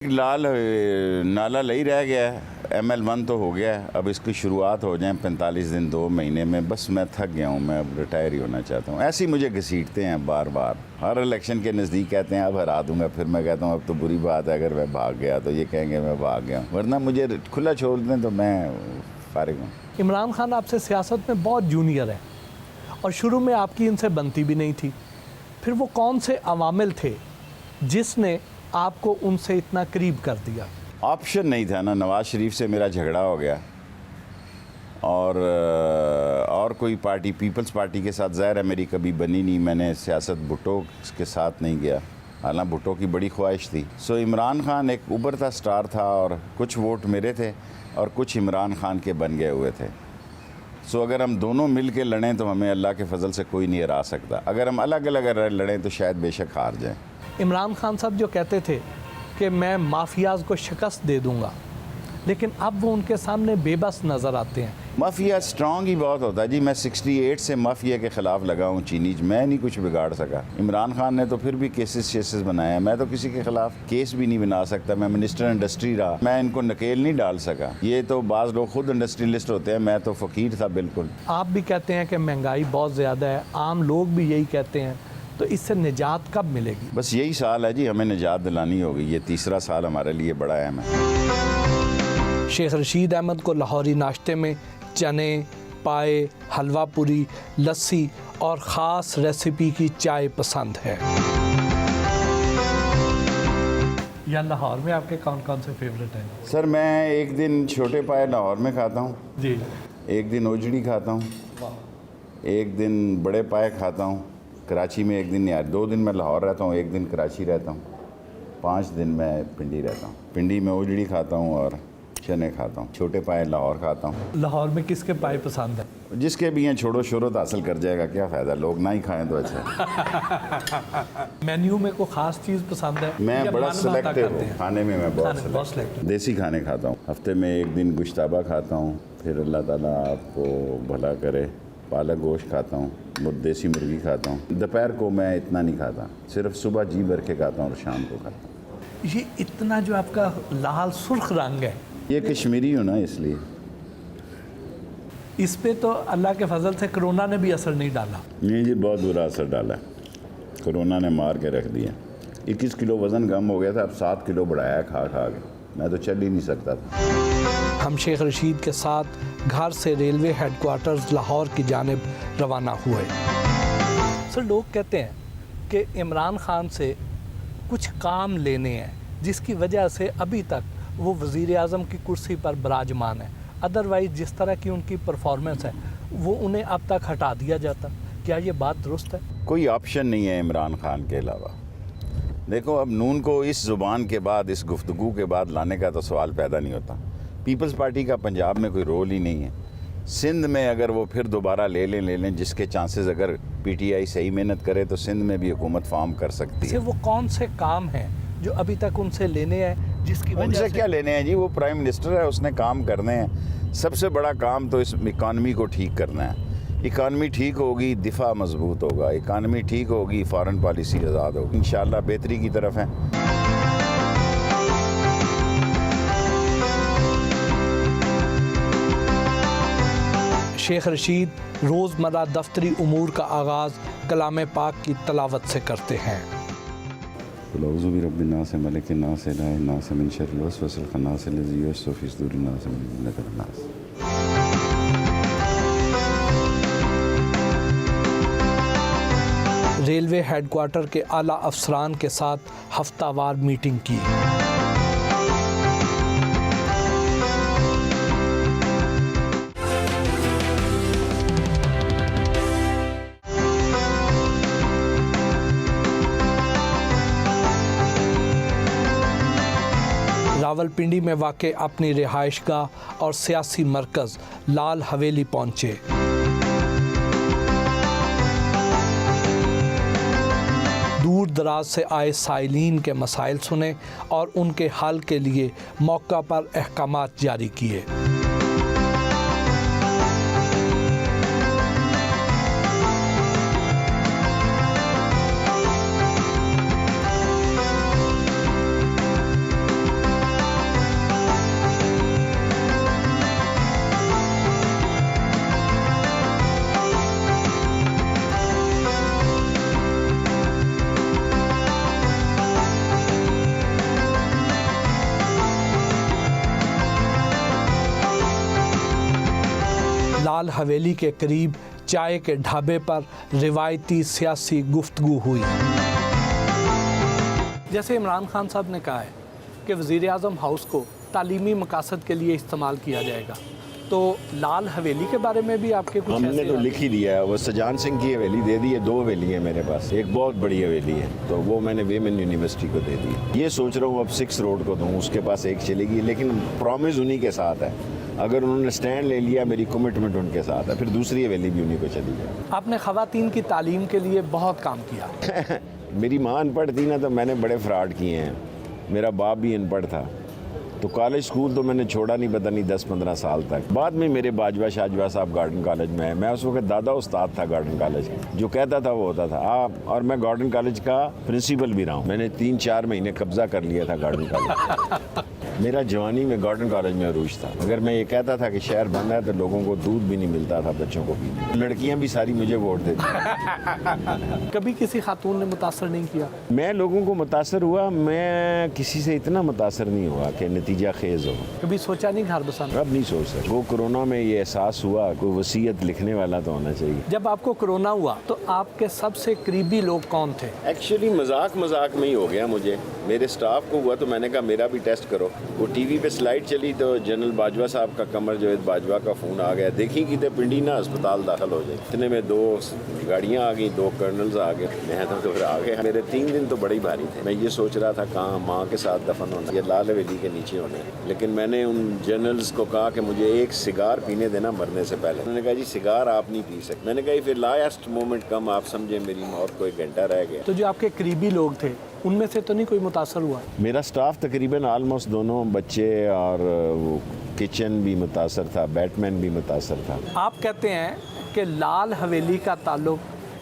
लाल नाला लही रह गया है। ML1 तो हो गया है, अब इसकी शुरुआत हो जाए 45 दिन 2 महीने में। बस मैं थक गया हूँ, मैं अब रिटायर ही होना चाहता हूँ। ऐसे ही मुझे घसीटते हैं बार बार, हर इलेक्शन के नज़दीक कहते हैं अब हरा दूंगा, फिर मैं कहता हूँ अब तो बुरी बात है अगर मैं भाग गया तो ये कहेंगे मैं भाग गया हूँ, वरना मुझे खुला छोड़ दें तो मैं फारिग हूँ। इमरान खान आपसे सियासत में बहुत जूनियर है और शुरू में आपकी इनसे बनती भी नहीं थी, फिर वो कौन से अवामिल थे जिसने आपको उनसे इतना करीब कर दिया? ऑप्शन नहीं था ना, नवाज़ शरीफ से मेरा झगड़ा हो गया और कोई पार्टी पीपल्स पार्टी के साथ ज़ाहिर है मेरी कभी बनी नहीं। मैंने सियासत भुट्टो के साथ नहीं गया, हालांकि भुट्टो की बड़ी ख्वाहिश थी। सो इमरान खान एक उभरता स्टार था और कुछ वोट मेरे थे और कुछ इमरान खान के बन गए हुए थे। सो अगर हम दोनों मिल के लड़ें तो हमें अल्लाह के फजल से कोई नहीं हरा सकता। अगर हम अलग अलग लड़ें तो शायद बेशक हार जाएं। इमरान खान साहब जो कहते थे कि मैं माफियाज को शिकस्त दे दूंगा, लेकिन अब वो उनके सामने बेबस नज़र आते हैं। माफिया स्ट्रांग ही बहुत होता है जी। मैं 68 से माफिया के ख़िलाफ़ लगा हूँ चीनीज, मैं नहीं कुछ बिगाड़ सका। इमरान खान ने तो फिर भी केसेस बनाए, मैं तो किसी के ख़िलाफ़ केस भी नहीं बना सकता। मैं मिनिस्टर इंडस्ट्री रहा, मैं इनको नकेल नहीं डाल सका। ये तो बाज़ लोग खुद इंडस्ट्रियलिस्ट होते हैं, मैं तो फ़कीर था बिल्कुल। आप भी कहते हैं कि महंगाई बहुत ज़्यादा है, आम लोग भी यही कहते हैं, तो इससे निजात कब मिलेगी? बस यही साल है जी, हमें निजात दिलानी होगी। ये तीसरा साल हमारे लिए बड़ा अहम है। शेख रशीद अहमद को लाहौरी नाश्ते में चने, पाए, हलवा पूरी, लस्सी और ख़ास रेसिपी की चाय पसंद है। या लाहौर में आपके कौन कौन से फेवरेट हैं? सर मैं एक दिन छोटे पाए लाहौर में खाता हूँ जी, एक दिन ओजड़ी खाता हूँ, एक दिन बड़े पाए खाता हूँ। कराची में एक दिन, यार 2 दिन मैं लाहौर रहता हूँ, एक दिन कराची रहता हूँ, 5 दिन मैं पिंडी रहता हूँ। पिंडी में ओजड़ी खाता हूँ और चने खाता हूँ, छोटे पाए लाहौर खाता हूँ। लाहौर में किसके पाए पसंद है? जिसके भी हैं, छोड़ो शोहरत हासिल कर जाएगा, क्या फ़ायदा, लोग ना ही खाएं तो अच्छा है। मेन्यू में कोई ख़ास चीज़ पसंद है? मैं बड़ा सिलेक्टिव हूँ खाने में, मैं बहुत सिलेक्टिव। देसी खाने खाता हूँ। हफ्ते में एक दिन गोश्ताबा खाता हूँ, फिर अल्लाह ताला आपको भला करे पालक गोश्त खाता हूँ, देसी मुर्गी खाता हूँ। दोपहर को मैं इतना नहीं खाता, सिर्फ सुबह जी भर के खाता हूँ और शाम को खाता हूँ। ये इतना जो आपका लाल सुर्ख रंग है, ये कश्मीरी हूँ ना इसलिए। इस पे तो अल्लाह के फजल से कोरोना ने भी असर नहीं डाला? नहीं जी, बहुत बुरा असर डाला है, कोरोना ने मार के रख दिया। 21 किलो वज़न कम हो गया था, अब 7 किलो बढ़ाया खा के, मैं तो चल ही नहीं सकता था। हम शेख रशीद के साथ घर से रेलवे हेडक्वार्टर्स लाहौर की जानिब रवाना हुए। सर, लोग कहते हैं कि इमरान खान से कुछ काम लेने हैं जिसकी वजह से अभी तक वो वज़ीर आज़म की कुर्सी पर विराजमान है, अदरवाइज़ जिस तरह की उनकी परफॉर्मेंस है वो उन्हें अब तक हटा दिया जाता। क्या ये बात दुरुस्त है? कोई ऑप्शन नहीं है इमरान खान के अलावा। देखो, अब नून को इस ज़ुबान के बाद, इस गुफ्तगू के बाद लाने का तो सवाल पैदा नहीं होता। पीपल्स पार्टी का पंजाब में कोई रोल ही नहीं है। सिंध में अगर वो फिर दोबारा ले लें, जिसके चांसेस, अगर PTI सही मेहनत करे तो सिंध में भी हुकूमत फॉर्म कर सकती है। वो कौन से काम हैं जो अभी तक उनसे लेने हैं जिसकी वजह उनसे से? क्या लेने हैं जी, वो प्राइम मिनिस्टर है, उसने काम करने हैं। सबसे बड़ा काम तो इस इकानमी को ठीक करना है। इकानमी ठीक होगी, दिफा मजबूत होगा, इकानमी ठीक होगी, फॉरेन पॉलिसी आज़ाद होगी, इंशाल्लाह बेहतरी की तरफ है। शेख रशीद रोज़मर्रा दफ्तरी उमूर का आगाज़ कलाम पाक की तलावत से करते हैं। रेलवे हेडक्वार्टर के आला अफसरान के साथ हफ्तावार मीटिंग की। रावलपिंडी में वाक़े अपनी रिहाइशगाह और सियासी मरकज़ लाल हवेली पहुँचे। दूर दराज से आए साइलीन के मसाइल सुने और उनके हल के लिए मौका पर अहकामात जारी किए। लाल हवेली के करीब चाय के ढाबे पर रिवायती सियासी गुफ्तगू हुई। जैसे इमरान खान साहब ने कहा है कि वज़ीर-ए-आज़म हाउस को तालीमी मकासद के लिए इस्तेमाल किया जाएगा, तो लाल हवेली के बारे में भी आपके कुछ हमने तो लिख ही दिया है। वो सजान सिंह की हवेली दे दी है, 2 हवेली है मेरे पास, एक बहुत बड़ी हवेली है, तो वो मैंने वेमेन यूनिवर्सिटी को दे दी। ये सोच रहा हूँ अब 6 रोड को दूँ, उसके पास एक चलेगी, लेकिन प्रॉमिस उन्हीं के साथ है। अगर उन्होंने स्टैंड ले लिया, मेरी कमिटमेंट उनके साथ है, फिर दूसरी हवेली भी उन्हीं को चली जाए। आपने ख़वातीन की तालीम के लिए बहुत काम किया। मेरी माँ अनपढ़ थी ना, तो मैंने बड़े फ्रॉड किए हैं। मेरा बाप भी अनपढ़ था, तो कॉलेज स्कूल तो मैंने छोड़ा नहीं, पता नहीं 10-15 साल तक। बाद में मेरे बाजवा शाहजवा साहब गार्डन कॉलेज में है, मैं उस वक्त दादा उस्ताद था गार्डन कॉलेज, जो कहता था वो होता था। और मैं गार्डन कॉलेज का प्रिंसिपल भी रहा हूँ। मैंने 3-4 महीने कब्जा कर लिया था गार्डन कॉलेज। मेरा जवानी में गार्डन कॉलेज में अरूज था। अगर मैं ये कहता था कि शहर बंद है, तो लोगों को दूध भी नहीं मिलता था बच्चों को पीने। लड़कियां भी सारी मुझे वोट देती। कभी किसी खातून ने मुतासर नहीं किया? मैं लोगों को मुतासर हुआ, मैं किसी से इतना मुतासर नहीं हुआ कि नतीजा खेज हो। कभी सोचा नहीं घर बसाना? अब नहीं सोच सकता। वो कोरोना में ये एहसास हुआ, कोई वसीयत लिखने वाला तो होना चाहिए। जब आपको कोरोना हुआ तो आपके सबसे करीबी लोग कौन थे? एक्चुअली मजाक में ही हो गया मुझे। मेरे स्टाफ को हुआ तो मैंने कहा मेरा भी टेस्ट करो। वो टीवी पे स्लाइड चली तो जनरल बाजवा साहब का, कमर जावेद बाजवा का फ़ोन आ गया, देखी कि तो पिंडी ना अस्पताल दाखिल हो जाए। इतने में 2 गाड़ियाँ आ गई, 2 कर्नल्स आ गए, मैं तो फिर आ गया। मेरे 3 दिन तो बड़े ही भारी थे। मैं ये सोच रहा था कहाँ माँ के साथ दफन होना, ये लाल हवेली के नीचे होना है। लेकिन मैंने उन जनरल्स को कहा कि मुझे एक सिगार पीने देना मरने से पहले। उन्होंने कहा जी सिगार आप नहीं पी सकते। मैंने कहा फिर लास्ट मोमेंट कम, आप समझे मेरी मौत को 1 घंटा रह गया। तो जो आपके करीबी लोग थे उनमें से तो नहीं कोई मुतासर हुआ? मेरा स्टाफ तकरीबन आलमोस्ट दोनों बच्चे और वो किचन भी मुतासर था, बैटमैन भी मुतासर था। आप कहते हैं कि लाल हवेली का ताल्लुक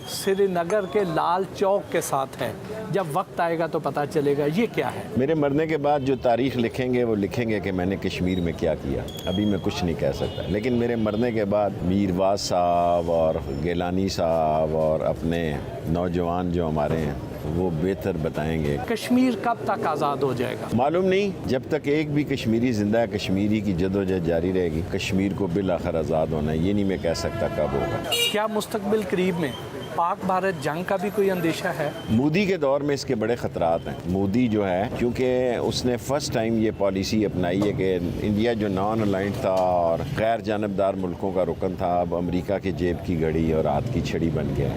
श्रीनगर के लाल चौक के साथ है, जब वक्त आएगा तो पता चलेगा। ये क्या है? मेरे मरने के बाद जो तारीख लिखेंगे वो लिखेंगे कि मैंने कश्मीर में क्या किया। अभी मैं कुछ नहीं कह सकता, लेकिन मेरे मरने के बाद मीरवाज साहब और गिलानी साहब और अपने नौजवान जो हमारे हैं वो बेहतर बताएंगे। कश्मीर कब तक आज़ाद हो जाएगा? मालूम नहीं, जब तक एक भी कश्मीरी जिंदा है, कश्मीरी की जदोजहद जारी रहेगी। कश्मीर को बिल आखिर आज़ाद होना है, ये नहीं मैं कह सकता कब होगा। क्या मुस्तकबिल करीब में पाक भारत जंग का भी कोई अंदेशा है? मोदी के दौर में इसके बड़े ख़तरात हैं। मोदी जो है, क्योंकि उसने फर्स्ट टाइम ये पॉलिसी अपनाई है कि इंडिया जो नॉन अलाइंड था और गैर जानबदार मुल्कों का रुकन था, अब अमेरिका के जेब की घड़ी और हाथ की छड़ी बन गया है।